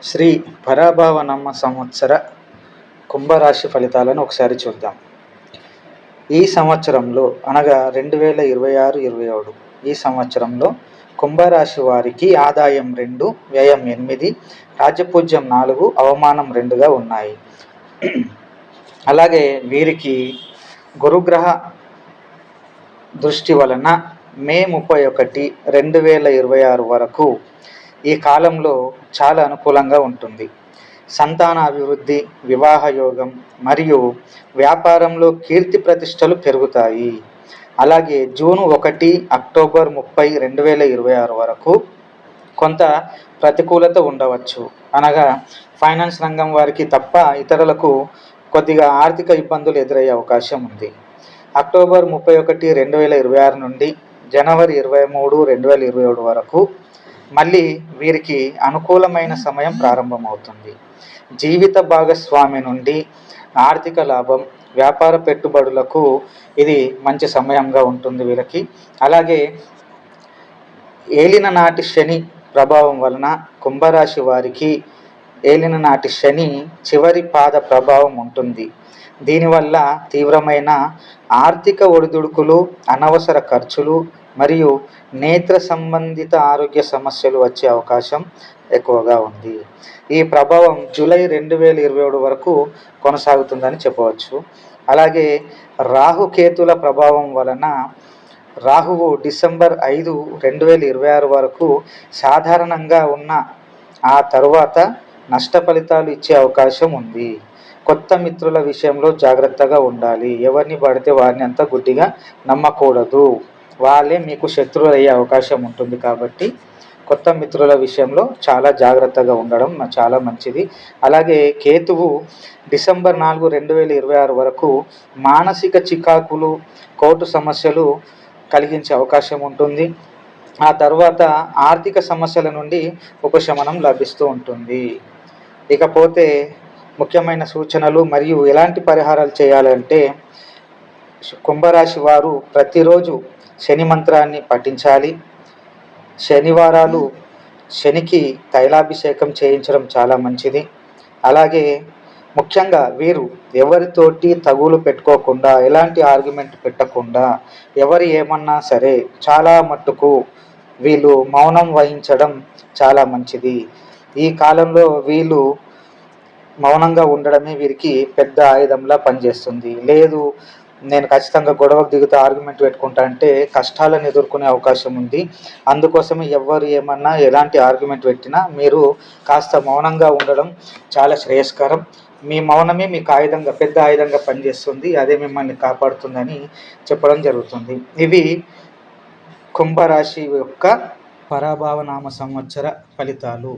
శ్రీ పరాభవనామ సంవత్సర కుంభరాశి ఫలితాలను ఒకసారి చూద్దాం. ఈ సంవత్సరంలో అనగా 2026-27 ఈ సంవత్సరంలో కుంభరాశి వారికి ఆదాయం 2, వ్యయం 8, రాజ్యపూజ్యం 4, అవమానం 2గా ఉన్నాయి. అలాగే వీరికి గురుగ్రహ దృష్టి వలన మే 31, 2026 వరకు ఈ కాలంలో చాలా అనుకూలంగా ఉంటుంది. సంతాన అభివృద్ధి, వివాహ యోగం మరియు వ్యాపారంలో కీర్తి ప్రతిష్టలు పెరుగుతాయి. అలాగే జూన్ 1, అక్టోబర్ 30, 2026 వరకు కొంత ప్రతికూలత ఉండవచ్చు. అనగా ఫైనాన్స్ రంగం వారికి తప్ప ఇతరులకు కొద్దిగా ఆర్థిక ఇబ్బందులు ఎదురయ్యే అవకాశం ఉంది. అక్టోబర్ 31, 2026 నుండి జనవరి 23, 2027 వరకు మళ్ళీ వీరికి అనుకూలమైన సమయం ప్రారంభమవుతుంది. జీవిత భాగస్వామి నుండి ఆర్థిక లాభం, వ్యాపార పెట్టుబడులకు ఇది మంచి సమయంగా ఉంటుంది వీరికి. అలాగే ఏలిన నాటి శని ప్రభావం వలన కుంభరాశి వారికి ఏలిన నాటి శని చివరి పాద ప్రభావం ఉంటుంది. దీనివల్ల తీవ్రమైన ఆర్థిక ఒడిదుడుకులు, అనవసర ఖర్చులు మరియు నేత్ర సంబంధిత ఆరోగ్య సమస్యలు వచ్చే అవకాశం ఎక్కువగా ఉంది. ఈ ప్రభావం జూలై 2027 వరకు కొనసాగుతుందని చెప్పవచ్చు. అలాగే రాహుకేతుల ప్రభావం వలన రాహువు డిసెంబర్ 5, 2026 వరకు సాధారణంగా ఉన్న ఆ తరువాత నష్ట ఫలితాలు ఇచ్చే అవకాశం ఉంది. కొత్త మిత్రుల విషయంలో జాగ్రత్తగా ఉండాలి. ఎవరిని పడితే వారిని అంతా గుడ్డిగా నమ్మకూడదు. వాళ్ళే మీకు శత్రువులు అయ్యే అవకాశం ఉంటుంది. కాబట్టి కొత్త మిత్రుల విషయంలో చాలా జాగ్రత్తగా ఉండడం చాలా మంచిది. అలాగే కేతువు డిసెంబర్ 4, 2026 వరకు మానసిక చికాకులు, కోర్టు సమస్యలు కలిగించే అవకాశం ఉంటుంది. ఆ తర్వాత ఆర్థిక సమస్యల నుండి ఉపశమనం లభిస్తూ ఉంటుంది. ఇకపోతే ముఖ్యమైన సూచనలు మరియు ఎలాంటి పరిహారాలు చేయాలంటే, కుంభరాశి వారు ప్రతిరోజు శని మంత్రాన్ని పఠించాలి. శనివారాలు శనికి తైలాభిషేకం చేయించడం చాలా మంచిది. అలాగే ముఖ్యంగా వీరు ఎవరితోటి తగులు పెట్టుకోకుండా, ఎలాంటి ఆర్గ్యుమెంట్ పెట్టకుండా, ఎవరు ఏమన్నా సరే చాలా మట్టుకు వీళ్ళు మౌనం వహించడం చాలా మంచిది. ఈ కాలంలో వీళ్ళు మౌనంగా ఉండడమే వీరికి పెద్ద ఆయుధంలా పనిచేస్తుంది. లేదు నేను ఖచ్చితంగా గొడవకు దిగుతా, ఆర్గ్యుమెంట్ పెట్టుకుంటా అంటే కష్టాలను ఎదుర్కొనే అవకాశం ఉంది. అందుకోసమే ఎవరు ఏమన్నా ఎలాంటి ఆర్గ్యుమెంట్ పెట్టినా మీరు కాస్త మౌనంగా ఉండడం చాలా శ్రేయస్కరం. మీ మౌనమే మీకు ఆయుధంగా, పెద్ద ఆయుధంగా పనిచేస్తుంది. అదే మిమ్మల్ని కాపాడుతుందని చెప్పడం జరుగుతుంది. ఇవి కుంభరాశి యొక్క పరాభవనామ సంవత్సర ఫలితాలు.